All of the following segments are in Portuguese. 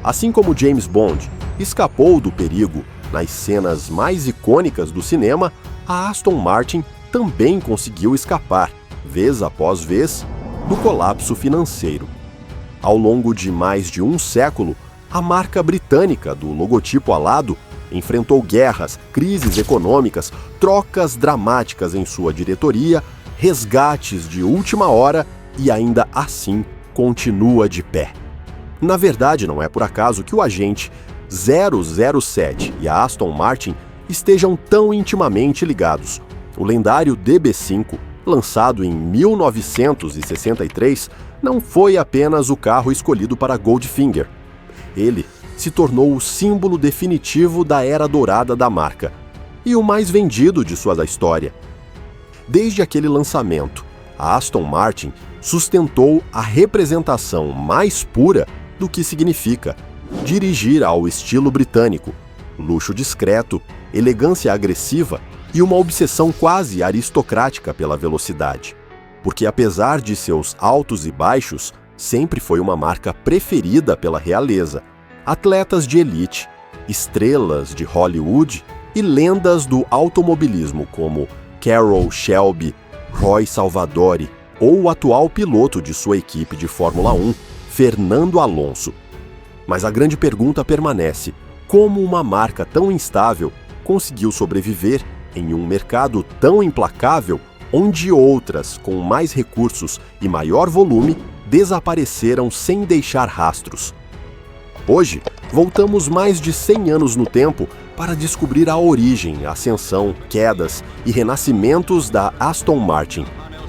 Assim como James Bond escapou do perigo nas cenas mais icônicas do cinema, a Aston Martin também conseguiu escapar, vez após vez, do colapso financeiro. Ao longo de mais de um século, a marca britânica do logotipo alado enfrentou guerras, crises econômicas, trocas dramáticas em sua diretoria, resgates de última hora e ainda assim continua de pé. Na verdade, não é por acaso que o agente 007 e a Aston Martin estejam tão intimamente ligados. O lendário DB5, lançado em 1963, não foi apenas o carro escolhido para Goldfinger. Ele se tornou o símbolo definitivo da era dourada da marca e o mais vendido de sua história. Desde aquele lançamento, a Aston Martin sustentou a representação mais pura do que significa dirigir ao estilo britânico, luxo discreto, elegância agressiva e uma obsessão quase aristocrática pela velocidade. Porque apesar de seus altos e baixos, sempre foi uma marca preferida pela realeza, atletas de elite, estrelas de Hollywood e lendas do automobilismo como Carroll Shelby, Roy Salvadori ou o atual piloto de sua equipe de Fórmula 1, Fernando Alonso. Mas a grande pergunta permanece: como uma marca tão instável conseguiu sobreviver em um mercado tão implacável, onde outras, com mais recursos e maior volume, desapareceram sem deixar rastros? Hoje, voltamos mais de 100 anos no tempo para descobrir a origem, ascensão, quedas e renascimentos da Aston Martin,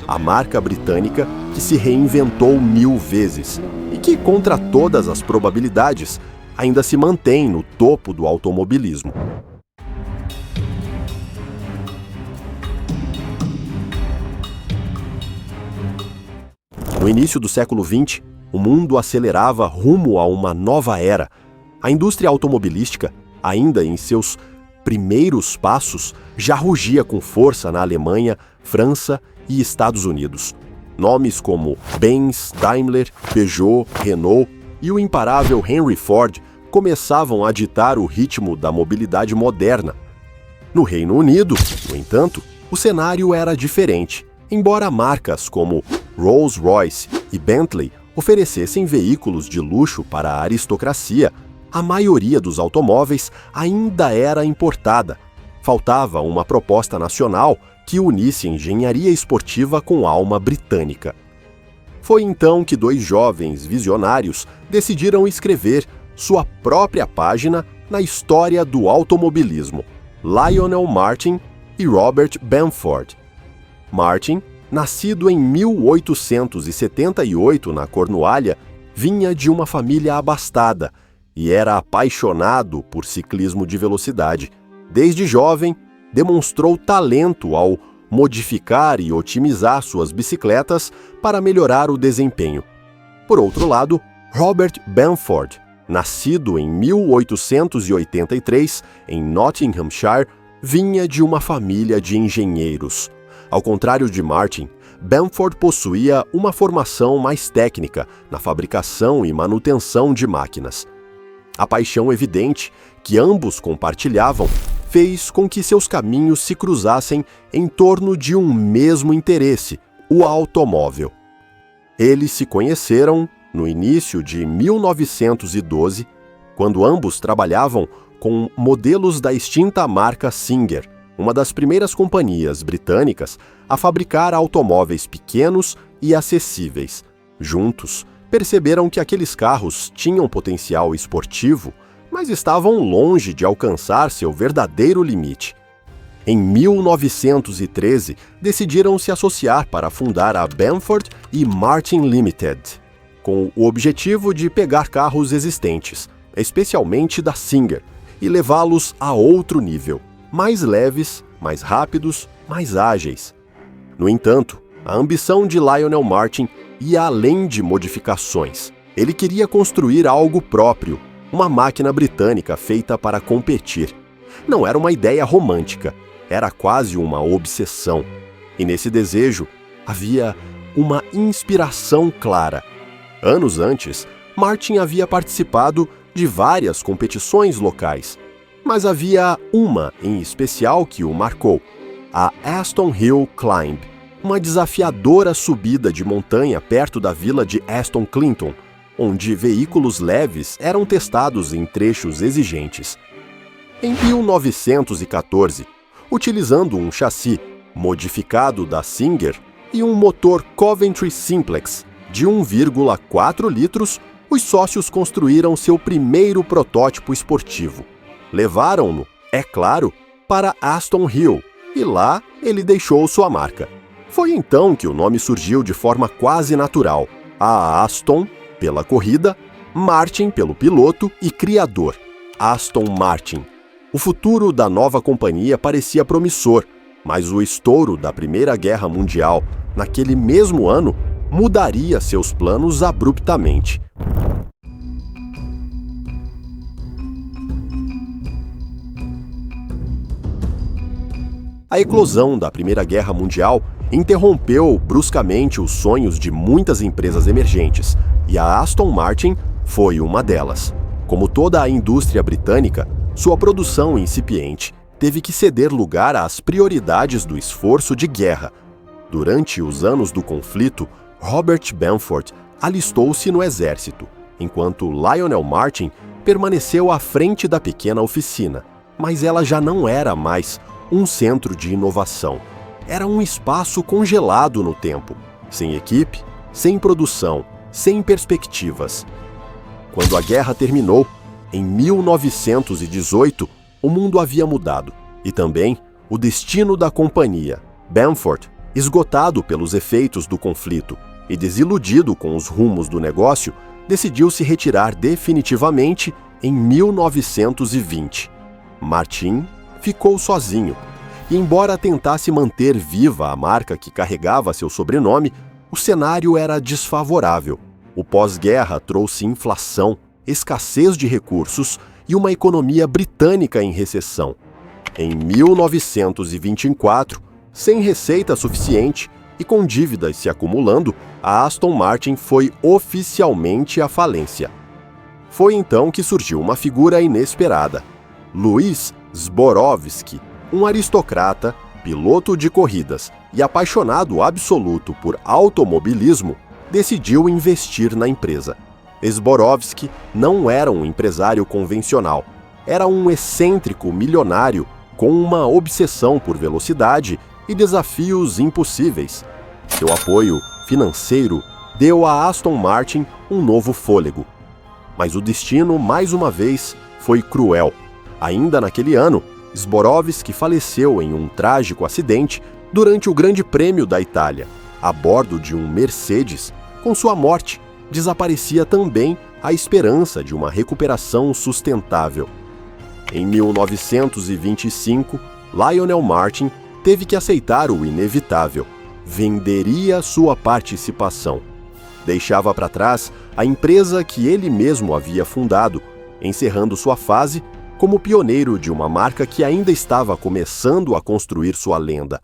a marca britânica que se reinventou 1000 vezes e que, contra todas as probabilidades, ainda se mantém no topo do automobilismo. No início do século XX, o mundo acelerava rumo a uma nova era. A indústria automobilística, ainda em seus primeiros passos, já rugia com força na Alemanha, França e Estados Unidos. Nomes como Benz, Daimler, Peugeot, Renault e o imparável Henry Ford começavam a ditar o ritmo da mobilidade moderna. No Reino Unido, no entanto, o cenário era diferente. Embora marcas como Rolls-Royce e Bentley oferecessem veículos de luxo para a aristocracia, a maioria dos automóveis ainda era importada. Faltava uma proposta nacional que unisse engenharia esportiva com alma britânica. Foi então que dois jovens visionários decidiram escrever sua própria página na história do automobilismo: Lionel Martin e Robert Bamford. Martin, nascido em 1878 na Cornualha, vinha de uma família abastada e era apaixonado por ciclismo de velocidade. Desde jovem, demonstrou talento ao modificar e otimizar suas bicicletas para melhorar o desempenho. Por outro lado, Robert Bamford, nascido em 1883 em Nottinghamshire, vinha de uma família de engenheiros. Ao contrário de Martin, Bamford possuía uma formação mais técnica na fabricação e manutenção de máquinas. A paixão evidente que ambos compartilhavam fez com que seus caminhos se cruzassem em torno de um mesmo interesse, o automóvel. Eles se conheceram no início de 1912, quando ambos trabalhavam com modelos da extinta marca Singer, uma das primeiras companhias britânicas a fabricar automóveis pequenos e acessíveis. Juntos, perceberam que aqueles carros tinham potencial esportivo, mas estavam longe de alcançar seu verdadeiro limite. Em 1913, decidiram se associar para fundar a Bamford e Martin Limited, com o objetivo de pegar carros existentes, especialmente da Singer, e levá-los a outro nível, mais leves, mais rápidos, mais ágeis. No entanto, a ambição de Lionel Martin ia além de modificações. Ele queria construir algo próprio, uma máquina britânica feita para competir. Não era uma ideia romântica, era quase uma obsessão. E nesse desejo havia uma inspiração clara. Anos antes, Martin havia participado de várias competições locais, mas havia uma em especial que o marcou: a Aston Hill Climb, uma desafiadora subida de montanha perto da vila de Aston Clinton, onde veículos leves eram testados em trechos exigentes. Em 1914, utilizando um chassi modificado da Singer e um motor Coventry Simplex de 1,4 litros, os sócios construíram seu primeiro protótipo esportivo. Levaram-no, é claro, para Aston Hill, e lá ele deixou sua marca. Foi então que o nome surgiu de forma quase natural: a Aston pela corrida, Martin pelo piloto e criador, Aston Martin. O futuro da nova companhia parecia promissor, mas o estouro da Primeira Guerra Mundial, naquele mesmo ano, mudaria seus planos abruptamente. A eclosão da Primeira Guerra Mundial interrompeu bruscamente os sonhos de muitas empresas emergentes, e a Aston Martin foi uma delas. Como toda a indústria britânica, sua produção incipiente teve que ceder lugar às prioridades do esforço de guerra. Durante os anos do conflito, Robert Bamford alistou-se no exército, enquanto Lionel Martin permaneceu à frente da pequena oficina. Mas ela já não era mais um centro de inovação. Era um espaço congelado no tempo, sem equipe, sem produção, sem perspectivas. Quando a guerra terminou, em 1918, o mundo havia mudado, e também o destino da companhia. Bamford, esgotado pelos efeitos do conflito e desiludido com os rumos do negócio, decidiu se retirar definitivamente em 1920. Martin ficou sozinho, e embora tentasse manter viva a marca que carregava seu sobrenome, o cenário era desfavorável. O pós-guerra trouxe inflação, escassez de recursos e uma economia britânica em recessão. Em 1924, sem receita suficiente e com dívidas se acumulando, a Aston Martin foi oficialmente à falência. Foi então que surgiu uma figura inesperada: Louis Zborowski, um aristocrata, piloto de corridas e apaixonado absoluto por automobilismo, decidiu investir na empresa. Zborowski não era um empresário convencional. Era um excêntrico milionário com uma obsessão por velocidade e desafios impossíveis. Seu apoio financeiro deu a Aston Martin um novo fôlego. Mas o destino, mais uma vez, foi cruel. Ainda naquele ano, Zborowski faleceu em um trágico acidente durante o Grande Prêmio da Itália, a bordo de um Mercedes. Com sua morte, desaparecia também a esperança de uma recuperação sustentável. Em 1925, Lionel Martin teve que aceitar o inevitável: venderia sua participação. Deixava para trás a empresa que ele mesmo havia fundado, encerrando sua fase como pioneiro de uma marca que ainda estava começando a construir sua lenda.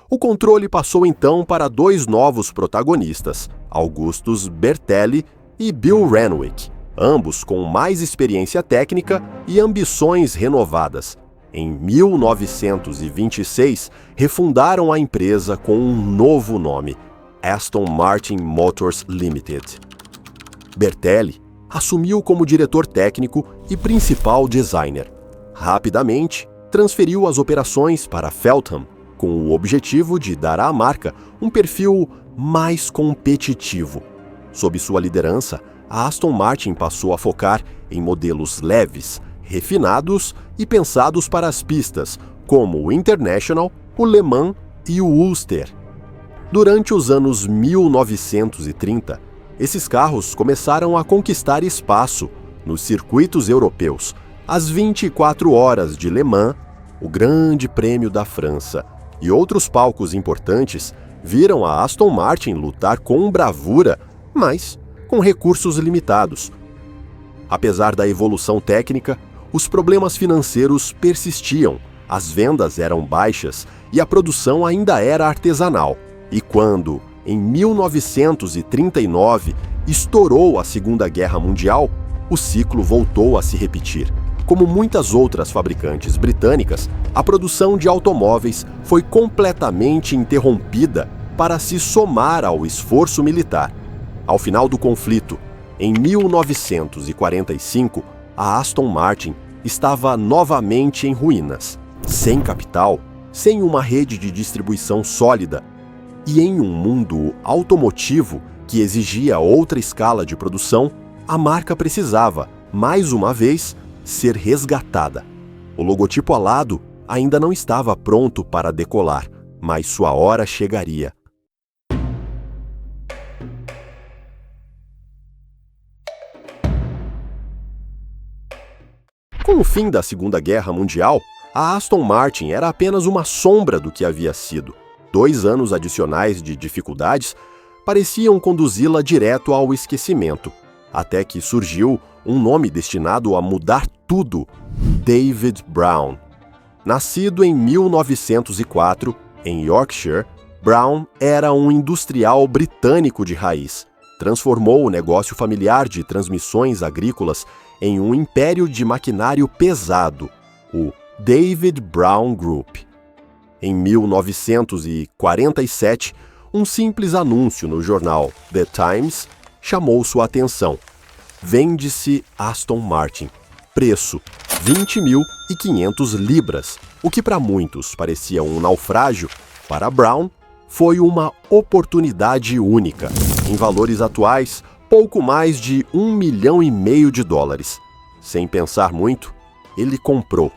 O controle passou então para dois novos protagonistas, Augustus Bertelli e Bill Renwick, ambos com mais experiência técnica e ambições renovadas. Em 1926, refundaram a empresa com um novo nome: Aston Martin Motors Limited. Bertelli assumiu como diretor técnico e principal designer. Rapidamente, transferiu as operações para Feltham, com o objetivo de dar à marca um perfil mais competitivo. Sob sua liderança, a Aston Martin passou a focar em modelos leves, refinados e pensados para as pistas, como o International, o Le Mans e o Ulster. Durante os anos 1930, esses carros começaram a conquistar espaço nos circuitos europeus. As 24 horas de Le Mans, o Grande Prêmio da França e outros palcos importantes viram a Aston Martin lutar com bravura, mas com recursos limitados. Apesar da evolução técnica, os problemas financeiros persistiam, as vendas eram baixas e a produção ainda era artesanal. E quando, em 1939, estourou a Segunda Guerra Mundial, o ciclo voltou a se repetir. Como muitas outras fabricantes britânicas, a produção de automóveis foi completamente interrompida para se somar ao esforço militar. Ao final do conflito, em 1945, a Aston Martin estava novamente em ruínas, sem capital, sem uma rede de distribuição sólida e em um mundo automotivo que exigia outra escala de produção, a marca precisava, mais uma vez, ser resgatada. O logotipo alado ainda não estava pronto para decolar, mas sua hora chegaria. Com o fim da Segunda Guerra Mundial, a Aston Martin era apenas uma sombra do que havia sido. 2 anos adicionais de dificuldades pareciam conduzi-la direto ao esquecimento, até que surgiu um nome destinado a mudar tudo: David Brown. Nascido em 1904, em Yorkshire, Brown era um industrial britânico de raiz. Transformou o negócio familiar de transmissões agrícolas em um império de maquinário pesado, o David Brown Group. Em 1947, um simples anúncio no jornal The Times chamou sua atenção. Vende-se Aston Martin. Preço: 20.500 libras, o que para muitos parecia um naufrágio, para Brown foi uma oportunidade única. Em valores atuais, pouco mais de $1,5 milhão de dólares. Sem pensar muito, ele comprou.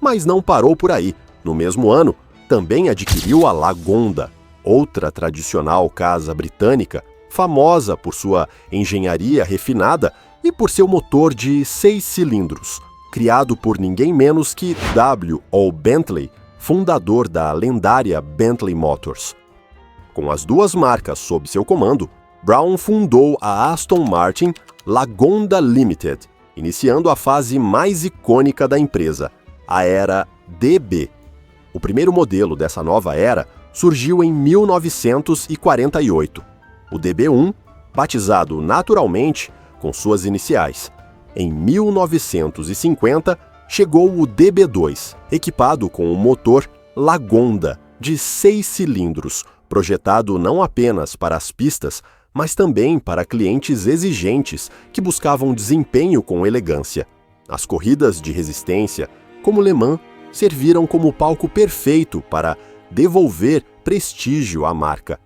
Mas não parou por aí. No mesmo ano, também adquiriu a Lagonda, outra tradicional casa britânica, famosa por sua engenharia refinada e por seu motor de 6 cilindros, criado por ninguém menos que W.O. Bentley, fundador da lendária Bentley Motors. Com as duas marcas sob seu comando, Brown fundou a Aston Martin Lagonda Limited, iniciando a fase mais icônica da empresa, a era DB. O primeiro modelo dessa nova era surgiu em 1948, o DB1, batizado naturalmente com suas iniciais. Em 1950, chegou o DB2, equipado com um motor Lagonda de 6 cilindros, projetado não apenas para as pistas, mas também para clientes exigentes que buscavam desempenho com elegância. As corridas de resistência, como Le Mans, serviram como palco perfeito para devolver prestígio à marca.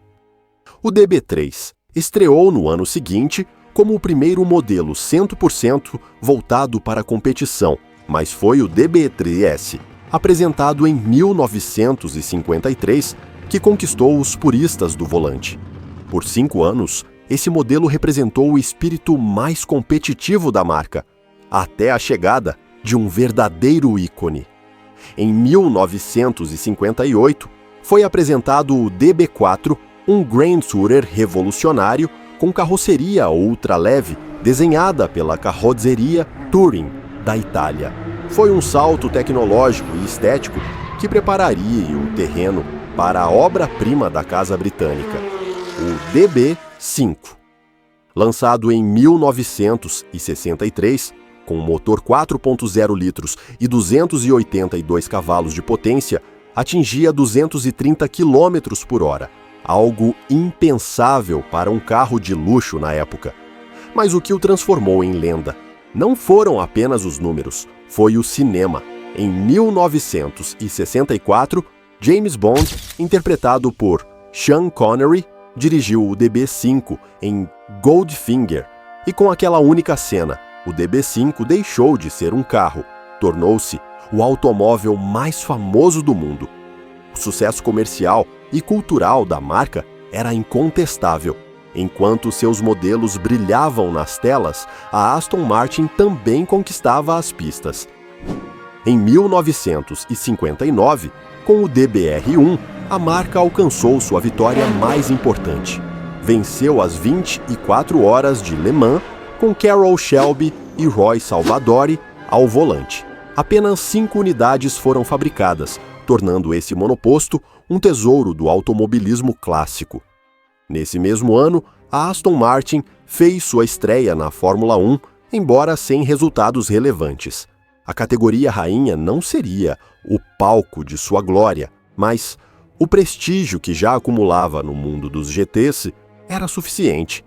O DB3 estreou no ano seguinte como o primeiro modelo 100% voltado para a competição, mas foi o DB3S, apresentado em 1953, que conquistou os puristas do volante. Por 5 anos, esse modelo representou o espírito mais competitivo da marca, até a chegada de um verdadeiro ícone. Em 1958, foi apresentado o DB4, um Grand Tourer revolucionário com carroceria ultraleve desenhada pela Carrozzeria Touring, da Itália. Foi um salto tecnológico e estético que prepararia o terreno para a obra-prima da casa britânica, o DB5. Lançado em 1963, com motor 4.0 litros e 282 cavalos de potência, atingia 230 km por hora, algo impensável para um carro de luxo na época. Mas o que o transformou em lenda não foram apenas os números, foi o cinema. Em 1964, James Bond, interpretado por Sean Connery, dirigiu o DB5 em Goldfinger, e com aquela única cena, o DB5 deixou de ser um carro, tornou-se o automóvel mais famoso do mundo. O sucesso comercial e cultural da marca era incontestável. Enquanto seus modelos brilhavam nas telas, a Aston Martin também conquistava as pistas. Em 1959, com o DBR1, a marca alcançou sua vitória mais importante. Venceu as 24 horas de Le Mans com Carroll Shelby e Roy Salvadori ao volante. Apenas 5 unidades foram fabricadas, tornando esse monoposto um tesouro do automobilismo clássico. Nesse mesmo ano, a Aston Martin fez sua estreia na Fórmula 1 embora sem resultados relevantes. A categoria rainha não seria o palco de sua glória, mas o prestígio que já acumulava no mundo dos GTs era suficiente.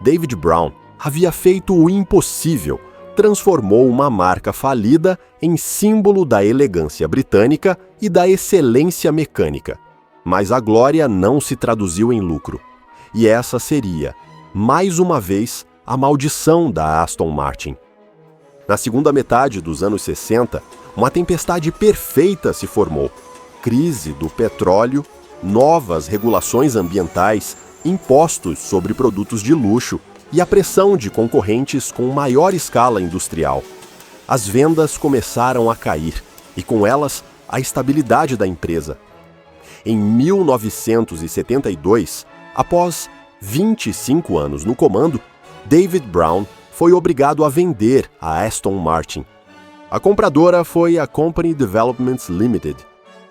David Brown havia feito o impossível, transformou uma marca falida em símbolo da elegância britânica e da excelência mecânica. Mas a glória não se traduziu em lucro. E essa seria, mais uma vez, a maldição da Aston Martin. Na segunda metade dos anos 60, uma tempestade perfeita se formou. Crise do petróleo, novas regulações ambientais, impostos sobre produtos de luxo e a pressão de concorrentes com maior escala industrial. As vendas começaram a cair e, com elas, a estabilidade da empresa. Em 1972, após 25 anos no comando, David Brown foi obrigado a vender a Aston Martin. A compradora foi a Company Developments Limited,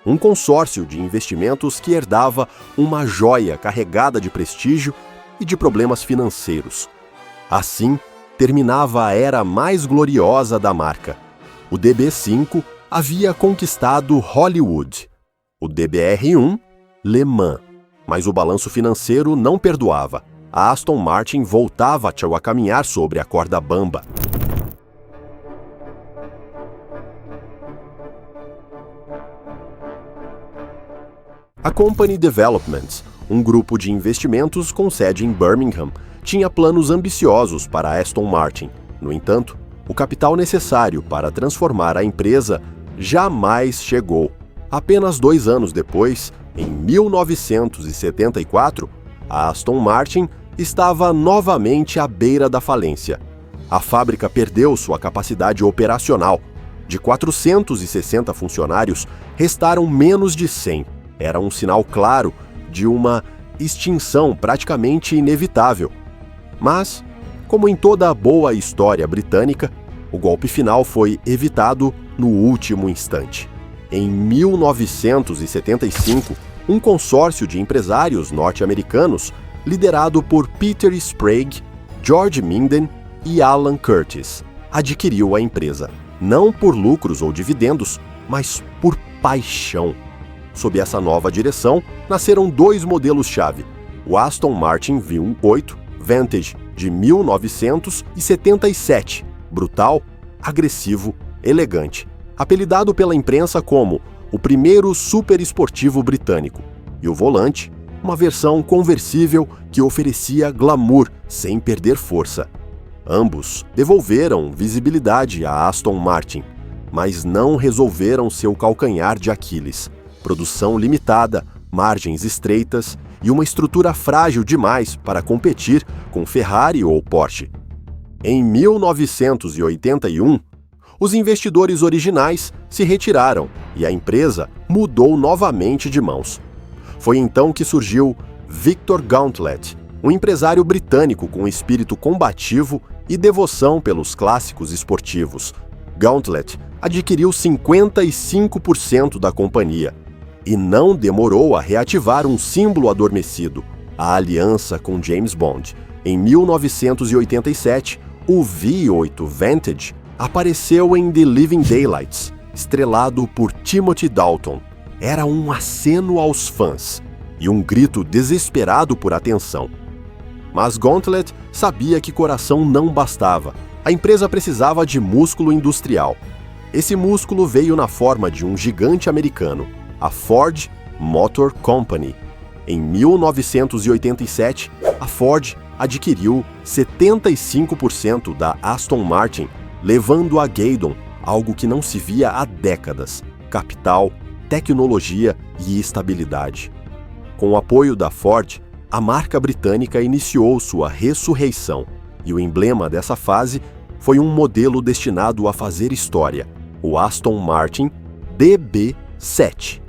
um consórcio de investimentos que herdava uma joia carregada de prestígio e de problemas financeiros. Assim, terminava a era mais gloriosa da marca. O DB5 havia conquistado Hollywood, o DBR1, Le Mans, mas o balanço financeiro não perdoava. A Aston Martin voltava a caminhar sobre a corda bamba. A Company Developments, um grupo de investimentos com sede em Birmingham, tinha planos ambiciosos para a Aston Martin. No entanto, o capital necessário para transformar a empresa jamais chegou. Apenas 2 anos depois, em 1974, a Aston Martin estava novamente à beira da falência. A fábrica perdeu sua capacidade operacional. De 460 funcionários, restaram menos de 100. Era um sinal claro de uma extinção praticamente inevitável. Mas, como em toda a boa história britânica, o golpe final foi evitado no último instante. Em 1975, um consórcio de empresários norte-americanos, liderado por Peter Sprague, George Minden e Alan Curtis, adquiriu a empresa, não por lucros ou dividendos, mas por paixão. Sob essa nova direção, nasceram 2 modelos-chave, o Aston Martin V8 Vantage de 1977, brutal, agressivo, elegante, apelidado pela imprensa como o primeiro super esportivo britânico, e o volante, uma versão conversível que oferecia glamour sem perder força. Ambos devolveram visibilidade à Aston Martin, mas não resolveram seu calcanhar de Aquiles: produção limitada, margens estreitas e uma estrutura frágil demais para competir com Ferrari ou Porsche. Em 1981, os investidores originais se retiraram e a empresa mudou novamente de mãos. Foi então que surgiu Victor Gauntlet, um empresário britânico com espírito combativo e devoção pelos clássicos esportivos. Gauntlet adquiriu 55% da companhia e não demorou a reativar um símbolo adormecido, a aliança com James Bond. Em 1987, o V8 Vantage apareceu em The Living Daylights, estrelado por Timothy Dalton. Era um aceno aos fãs e um grito desesperado por atenção. Mas Gauntlet sabia que coração não bastava. A empresa precisava de músculo industrial. Esse músculo veio na forma de um gigante americano, a Ford Motor Company. Em 1987, a Ford adquiriu 75% da Aston Martin, levando a Gaydon, algo que não se via há décadas: capital, tecnologia e estabilidade. Com o apoio da Ford, a marca britânica iniciou sua ressurreição, e o emblema dessa fase foi um modelo destinado a fazer história, o Aston Martin DB7.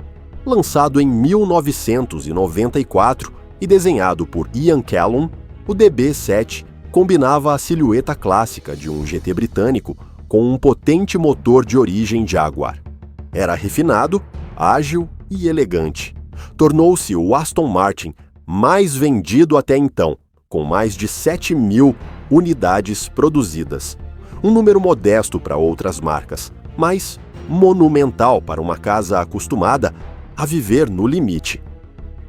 Lançado em 1994 e desenhado por Ian Callum, o DB7 combinava a silhueta clássica de um GT britânico com um potente motor de origem Jaguar. Era refinado, ágil e elegante. Tornou-se o Aston Martin mais vendido até então, com mais de 7.000 unidades produzidas. Um número modesto para outras marcas, mas monumental para uma casa acostumada a viver no limite.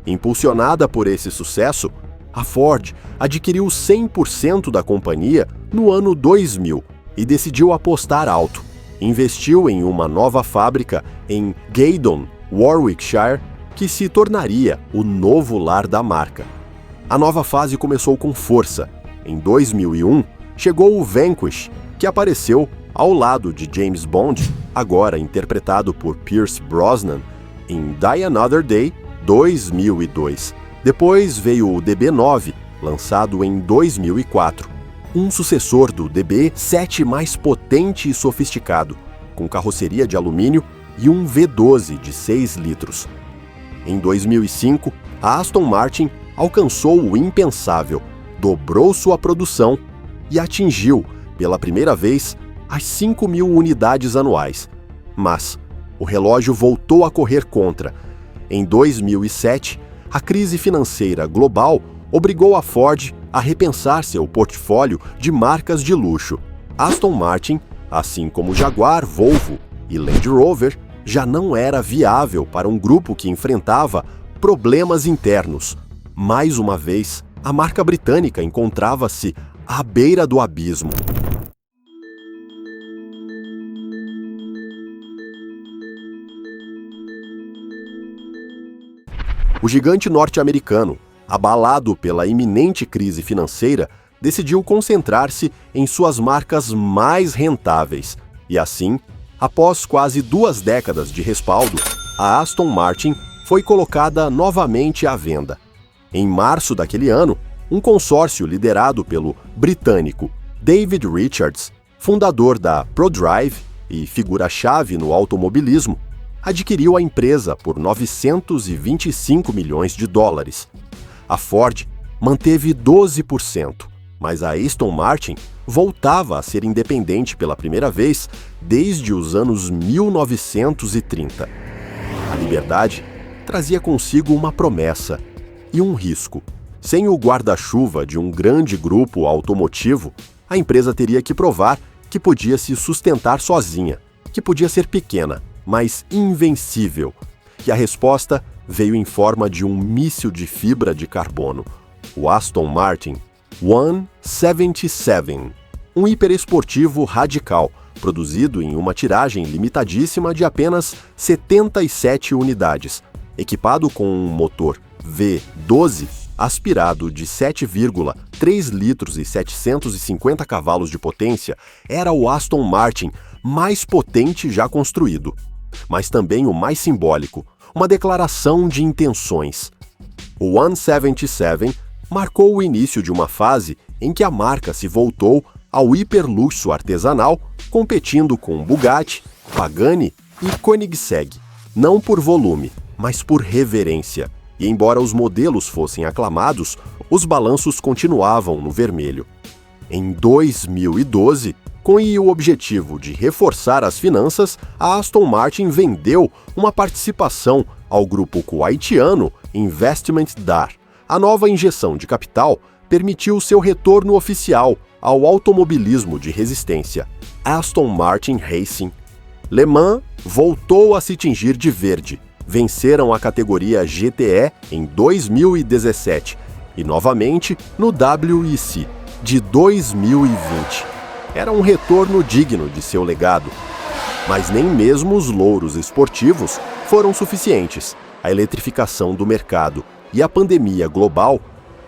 Impulsionada por esse sucesso, a Ford adquiriu 100% da companhia no ano 2000 e decidiu apostar alto. Investiu em uma nova fábrica em Gaydon, Warwickshire, que se tornaria o novo lar da marca. A nova fase começou com força. Em 2001, chegou o Vanquish, que apareceu ao lado de James Bond, agora interpretado por Pierce Brosnan, em Die Another Day, 2002. Depois veio o DB9, lançado em 2004, um sucessor do DB7 mais potente e sofisticado, com carroceria de alumínio e um V12 de 6 litros. Em 2005, a Aston Martin alcançou o impensável, dobrou sua produção e atingiu, pela primeira vez, as 5.000 unidades anuais. Mas o relógio voltou a correr contra. Em 2007, a crise financeira global obrigou a Ford a repensar seu portfólio de marcas de luxo. Aston Martin, assim como Jaguar, Volvo e Land Rover, já não era viável para um grupo que enfrentava problemas internos. Mais uma vez, a marca britânica encontrava-se à beira do abismo. O gigante norte-americano, abalado pela iminente crise financeira, decidiu concentrar-se em suas marcas mais rentáveis. E assim, após quase 2 décadas de respaldo, a Aston Martin foi colocada novamente à venda. Em março daquele ano, um consórcio liderado pelo britânico David Richards, fundador da ProDrive e figura-chave no automobilismo, adquiriu a empresa por 925 milhões de dólares. A Ford manteve 12%, mas a Aston Martin voltava a ser independente pela primeira vez desde os anos 1930. A liberdade trazia consigo uma promessa e um risco. Sem o guarda-chuva de um grande grupo automotivo, a empresa teria que provar que podia se sustentar sozinha, que podia ser pequena, mas invencível. E a resposta veio em forma de um míssil de fibra de carbono, o Aston Martin 177, um hiperesportivo radical, produzido em uma tiragem limitadíssima de apenas 77 unidades, equipado com um motor V12 aspirado de 7,3 litros e 750 cavalos de potência. Era o Aston Martin mais potente já construído, mas também o mais simbólico, uma declaração de intenções. O 177 marcou o início de uma fase em que a marca se voltou ao hiperluxo artesanal, competindo com Bugatti, Pagani e Koenigsegg, não por volume, mas por reverência. E embora os modelos fossem aclamados, os balanços continuavam no vermelho. Em 2012, com o objetivo de reforçar as finanças, a Aston Martin vendeu uma participação ao grupo kuwaitiano Investment Dar. A nova injeção de capital permitiu seu retorno oficial ao automobilismo de resistência. Aston Martin Racing. Le Mans voltou a se tingir de verde. Venceram a categoria GTE em 2017 e novamente no WEC de 2020. Era um retorno digno de seu legado. Mas nem mesmo os louros esportivos foram suficientes. A eletrificação do mercado e a pandemia global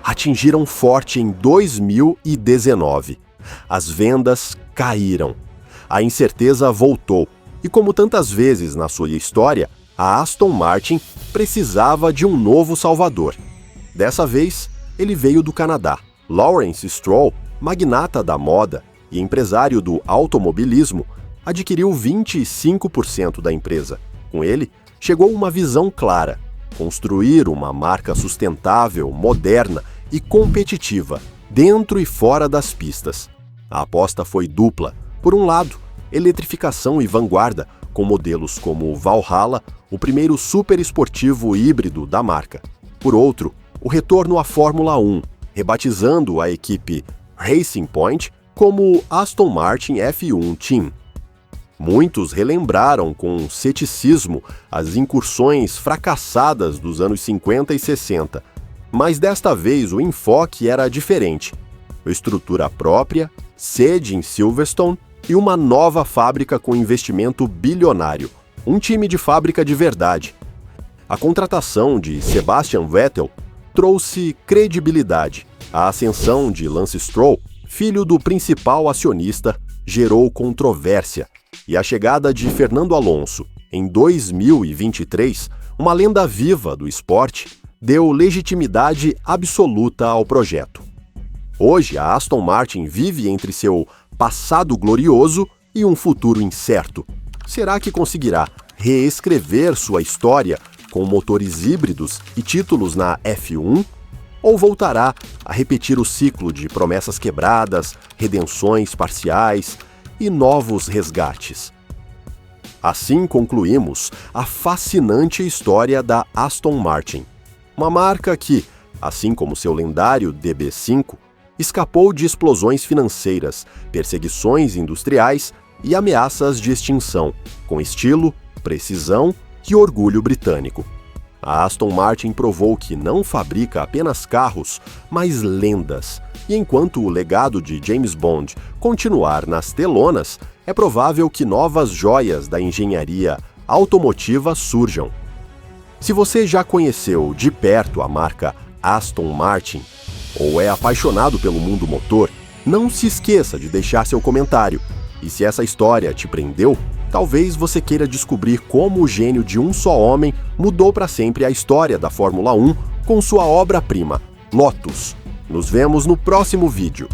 atingiram forte em 2019. As vendas caíram. A incerteza voltou. E como tantas vezes na sua história, a Aston Martin precisava de um novo salvador. Dessa vez, ele veio do Canadá. Lawrence Stroll, magnata da moda e empresário do automobilismo, adquiriu 25% da empresa. Com ele, chegou uma visão clara: construir uma marca sustentável, moderna e competitiva, dentro e fora das pistas. A aposta foi dupla. Por um lado, eletrificação e vanguarda, com modelos como o Valhalla, o primeiro super esportivo híbrido da marca. Por outro, o retorno à Fórmula 1, rebatizando a equipe Racing Point como Aston Martin F1 Team. Muitos relembraram com ceticismo as incursões fracassadas dos anos 50 e 60, mas desta vez o enfoque era diferente. Estrutura própria, sede em Silverstone e uma nova fábrica com investimento bilionário, um time de fábrica de verdade. A contratação de Sebastian Vettel trouxe credibilidade. A ascensão de Lance Stroll, filho do principal acionista, gerou controvérsia. E a chegada de Fernando Alonso, em 2023, uma lenda viva do esporte, deu legitimidade absoluta ao projeto. Hoje, a Aston Martin vive entre seu passado glorioso e um futuro incerto. Será que conseguirá reescrever sua história com motores híbridos e títulos na F1? Ou voltará a repetir o ciclo de promessas quebradas, redenções parciais e novos resgates? Assim concluímos a fascinante história da Aston Martin, uma marca que, assim como seu lendário DB5, escapou de explosões financeiras, perseguições industriais e ameaças de extinção, com estilo, precisão e orgulho britânico. A Aston Martin provou que não fabrica apenas carros, mas lendas. E enquanto o legado de James Bond continuar nas telonas, é provável que novas joias da engenharia automotiva surjam. Se você já conheceu de perto a marca Aston Martin ou é apaixonado pelo mundo motor, não se esqueça de deixar seu comentário. E se essa história te prendeu, talvez você queira descobrir como o gênio de um só homem mudou para sempre a história da Fórmula 1 com sua obra-prima, Lotus. Nos vemos no próximo vídeo.